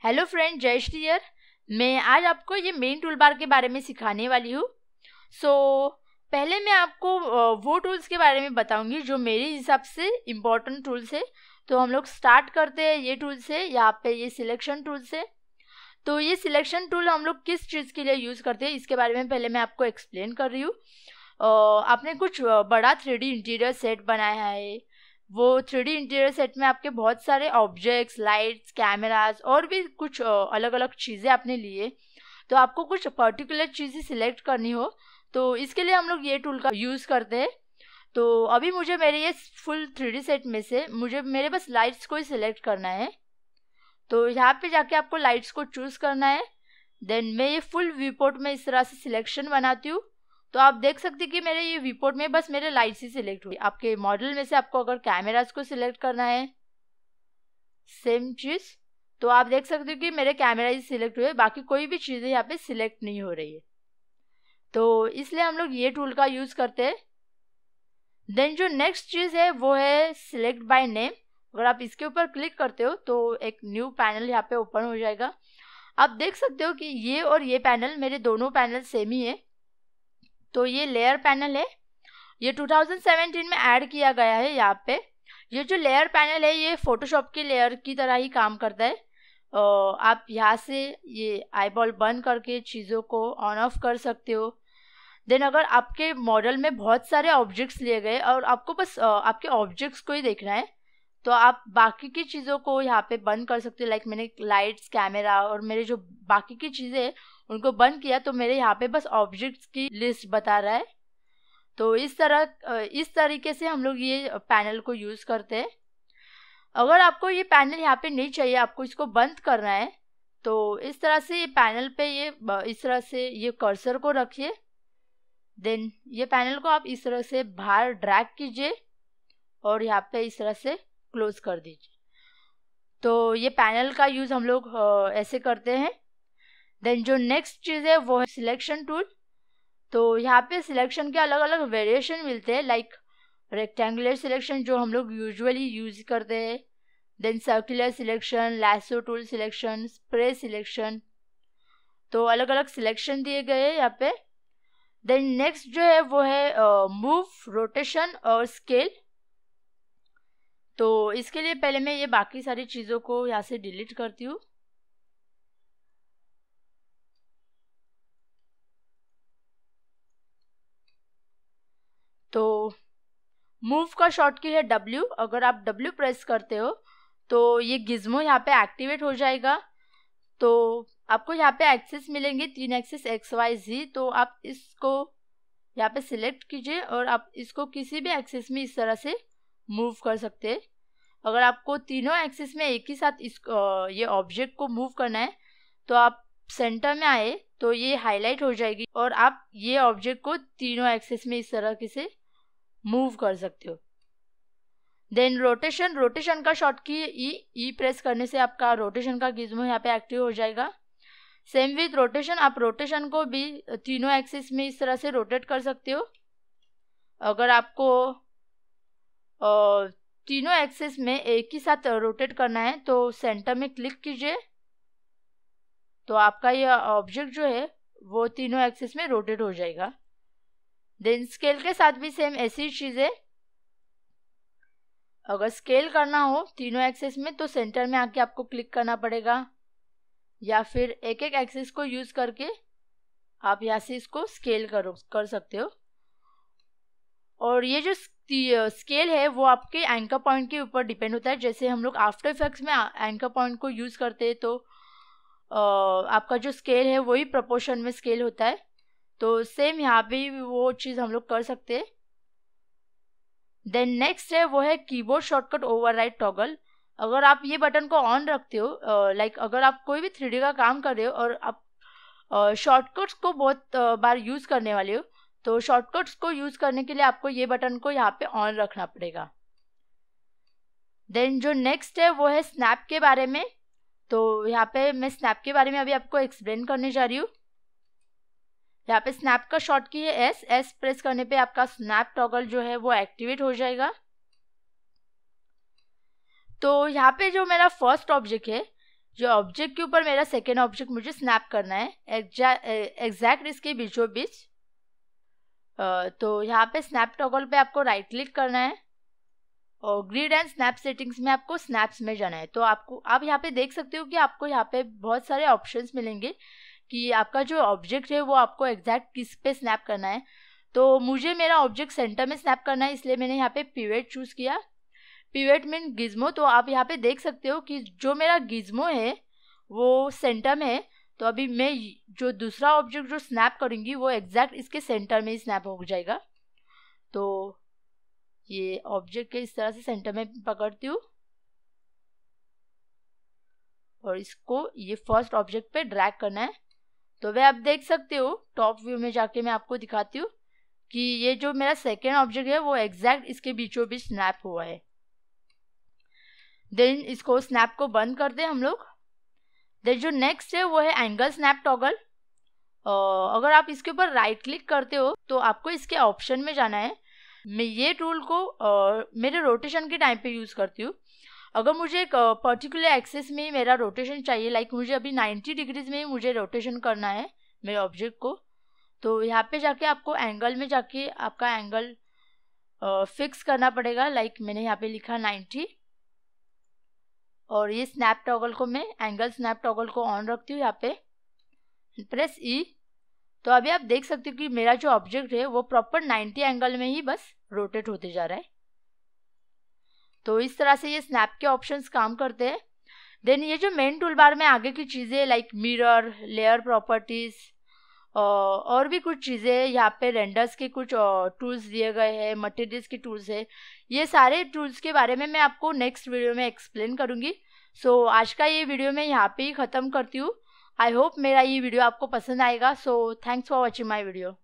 Hello friend, जय Shri here. मैं आज आपको ये मेन टूल बार के बारे में सिखाने वाली हूँ। पहले मैं आपको वो टूल्स के बारे में बताऊंगी जो मेरे हिसाब से इम्पोर्टेंट टूल्स है। तो हम लोग स्टार्ट करते हैं ये टूल से। यहाँ पे ये सिलेक्शन टूल से। तो ये सिलेक्शन टूल हम लोग किस चीज़ के लिए यूज़ करते हैं इसके बारे में पहले मैं आपको एक्सप्लेन कर रही हूँ। आपने कुछ बड़ा 3D इंटीरियर सेट बनाया है। वो 3D इंटीरियर सेट में आपके बहुत सारे ऑब्जेक्ट्स, लाइट्स, कैमरास और भी कुछ अलग अलग चीज़ें आपने लिए। तो आपको कुछ पर्टिकुलर चीज़ें सिलेक्ट करनी हो तो इसके लिए हम लोग ये टूल का यूज़ करते हैं। तो अभी मुझे मेरे ये फुल 3D सेट में से मेरे बस लाइट्स को ही सिलेक्ट करना है। तो यहाँ पे जाके आपको लाइट्स को चूज़ करना है। देन मैं ये फुल व्यू पोर्ट में इस तरह से सिलेक्शन बनाती हूँ। तो आप देख सकते हैं कि मेरे ये व्यू पोर्ट में बस मेरे लाइट्स ही सिलेक्ट हुई। आपके मॉडल में से आपको अगर कैमरास को सिलेक्ट करना है सेम चीज़, तो आप देख सकते हो कि मेरे कैमरा ही सिलेक्ट हुए, बाकी कोई भी चीज़ें यहाँ पे सिलेक्ट नहीं हो रही है। तो इसलिए हम लोग ये टूल का यूज़ करते हैं। देन जो नेक्स्ट चीज़ है वो है सिलेक्ट बाय नेम। अगर आप इसके ऊपर क्लिक करते हो तो एक न्यू पैनल यहाँ पे ओपन हो जाएगा। आप देख सकते हो कि ये और ये पैनल, मेरे दोनों पैनल सेम ही है। तो ये लेयर पैनल है, ये 2017 में ऐड किया गया है। यहाँ पे ये जो लेयर पैनल है ये फोटोशॉप की लेयर की तरह ही काम करता है। आप यहाँ से ये आईबॉल बंद करके चीज़ों को ऑन ऑफ कर सकते हो। देन अगर आपके मॉडल में बहुत सारे ऑब्जेक्ट्स लिए गए और आपको बस आपके ऑब्जेक्ट्स को ही देखना है तो आप बाकी की चीज़ों को यहाँ पे बंद कर सकते हो। लाइक मैंने लाइट्स, कैमरा और मेरे जो बाकी की चीज़ें हैं उनको बंद किया तो मेरे यहाँ पे बस ऑब्जेक्ट्स की लिस्ट बता रहा है। तो इस तरीके से हम लोग ये पैनल को यूज़ करते हैं। अगर आपको ये पैनल यहाँ पे नहीं चाहिए, आपको इसको बंद करना है, तो इस तरह से ये पैनल पे इस तरह से ये कर्सर को रखिए। देन ये पैनल को आप इस तरह से बाहर ड्रैग कीजिए और यहाँ पे इस तरह से क्लोज कर दीजिए। तो ये पैनल का यूज़ हम लोग ऐसे करते हैं। देन जो नेक्स्ट चीज़ है वो है सिलेक्शन टूल। तो यहाँ पे सिलेक्शन के अलग अलग वेरिएशन मिलते हैं। लाइक रेक्टेंगुलर सिलेक्शन जो हम लोग यूजुअली यूज करते हैं। Then circular selection, lasso tool selection, spray selection. तो अलग अलग सिलेक्शन दिए गए हैं यहाँ पे। देन नेक्स्ट जो है वो है मूव, रोटेशन और स्केल। तो इसके लिए पहले मैं ये बाकी सारी चीज़ों को यहाँ से डिलीट करती हूँ। तो मूव का शॉर्टकट है W। अगर आप W प्रेस करते हो तो ये गिज्मो यहाँ पे एक्टिवेट हो जाएगा। तो आपको यहाँ पे एक्सेस मिलेंगे 3 एक्सेस XYZ। तो आप इसको यहाँ पे सिलेक्ट कीजिए और आप इसको किसी भी एक्सेस में इस तरह से मूव कर सकते हैं। अगर आपको तीनों एक्सेस में एक ही साथ ये ऑब्जेक्ट को मूव करना है तो आप सेंटर में आए तो ये हाईलाइट हो जाएगी और आप ये ऑब्जेक्ट को तीनों एक्सेस में इस तरह से मूव कर सकते हो। देन रोटेशन का शॉर्टकट ई प्रेस करने से आपका रोटेशन का गिज्मो यहाँ पे एक्टिव हो जाएगा। सेम विथ रोटेशन, आप रोटेशन को भी तीनों एक्सिस में इस तरह से रोटेट कर सकते हो। अगर आपको तीनों एक्सिस में एक ही साथ रोटेट करना है तो सेंटर में क्लिक कीजिए तो आपका ये ऑब्जेक्ट जो है वो तीनों एक्सिस में रोटेट हो जाएगा। देन स्केल के साथ भी सेम ऐसी चीज़ है। अगर स्केल करना हो तीनों एक्सिस में तो सेंटर में आके आपको क्लिक करना पड़ेगा, या फिर एक एक एक्सिस को यूज़ करके आप यहाँ से इसको स्केल कर सकते हो। और ये जो स्केल है वो आपके एंकर पॉइंट के ऊपर डिपेंड होता है। जैसे हम लोग आफ्टर इफेक्ट्स में एंकर पॉइंट को यूज़ करते हैं तो आपका जो स्केल है वही प्रोपोर्शन में स्केल होता है। तो सेम यहाँ पे वो चीज़ हम लोग कर सकते हैं। देन नेक्स्ट है वो है कीबोर्ड शॉर्टकट ओवरराइड टॉगल। अगर आप ये बटन को ऑन रखते हो, लाइक अगर आप कोई भी 3D का काम कर रहे हो और आप शॉर्टकट्स को बहुत बार यूज़ करने वाले हो तो शॉर्टकट्स को यूज़ करने के लिए आपको ये बटन को यहाँ पे ऑन रखना पड़ेगा। देन जो नेक्स्ट है वो है स्नैप के बारे में। तो यहाँ पे मैं स्नैप के बारे में अभी आपको एक्सप्लेन करने जा रही हूँ। यहाँ पे स्नैप का शॉर्टकट है S प्रेस करने पे आपका स्नैप टॉगल जो है वो एक्टिवेट हो जाएगा। तो यहाँ पे जो मेरा फर्स्ट ऑब्जेक्ट है जो ऑब्जेक्ट के ऊपर मेरा सेकेंड ऑब्जेक्ट मुझे स्नैप करना है एग्जैक्ट इसके बीचों बीच। तो यहाँ पे स्नैप टॉगल पे आपको राइट क्लिक करना है और ग्रिड एंड स्नैप सेटिंग्स में आपको स्नैप्स में जाना है। तो आप यहाँ पे देख सकते हो कि आपको यहाँ पे बहुत सारे ऑप्शंस मिलेंगे कि आपका जो ऑब्जेक्ट है वो आपको एग्जैक्ट किस पे स्नैप करना है। तो मुझे मेरा ऑब्जेक्ट सेंटर में स्नैप करना है, इसलिए मैंने यहाँ पे पिवेट चूज़ किया। Pivot mean Gizmo. तो आप यहाँ पे देख सकते हो कि जो मेरा गिज्मो है वो सेंटर में है। तो अभी मैं जो दूसरा ऑब्जेक्ट जो स्नैप करूँगी वो एग्जैक्ट इसके सेंटर में ही स्नैप हो जाएगा। तो ये ऑब्जेक्ट के इस तरह से सेंटर में पकड़ती हूँ और इसको ये फर्स्ट ऑब्जेक्ट पे ड्रैग करना है। तो वह आप देख सकते हो, टॉप व्यू में जाके मैं आपको दिखाती हूँ कि ये जो मेरा सेकेंड ऑब्जेक्ट है वो एग्जैक्ट इसके बीचों बीच स्नैप हुआ है। देन इसको स्नैप को बंद कर दें हम लोग। देन जो नेक्स्ट है वो है एंगल स्नैप टॉगल। अगर आप इसके ऊपर राइट क्लिक करते हो तो आपको इसके ऑप्शन में जाना है। मैं ये टूल को मेरे रोटेशन के टाइम पे यूज़ करती हूँ। अगर मुझे एक पर्टिकुलर एक्सिस में ही मेरा रोटेशन चाहिए, लाइक मुझे अभी 90 डिग्रीज में ही मुझे रोटेशन करना है मेरे ऑब्जेक्ट को, तो यहाँ पे जाके आपको एंगल में जाके आपका एंगल फिक्स करना पड़ेगा। लाइक मैंने यहाँ पे लिखा 90 और ये स्नैप टॉगल को मैं एंगल स्नैप टॉगल को ऑन रखती हूँ यहाँ पे, प्रेस ई। तो अभी आप देख सकते हो कि मेरा जो ऑब्जेक्ट है वो प्रॉपर 90 एंगल में ही बस रोटेट होते जा रहा है। तो इस तरह से ये स्नैप के ऑप्शंस काम करते हैं। देन ये जो मेन टूल बार में आगे की चीज़ें लाइक मिरर, लेयर प्रॉपर्टीज़ और भी कुछ चीज़ें, यहाँ पे रेंडर्स के कुछ टूल्स दिए गए हैं, मटेरियल्स के टूल्स है। ये सारे टूल्स के बारे में मैं आपको नेक्स्ट वीडियो में एक्सप्लेन करूँगी। सो आज का ये वीडियो मैं यहाँ पे ही ख़त्म करती हूँ। आई होप मेरा ये वीडियो आपको पसंद आएगा। So thanks for watching my video.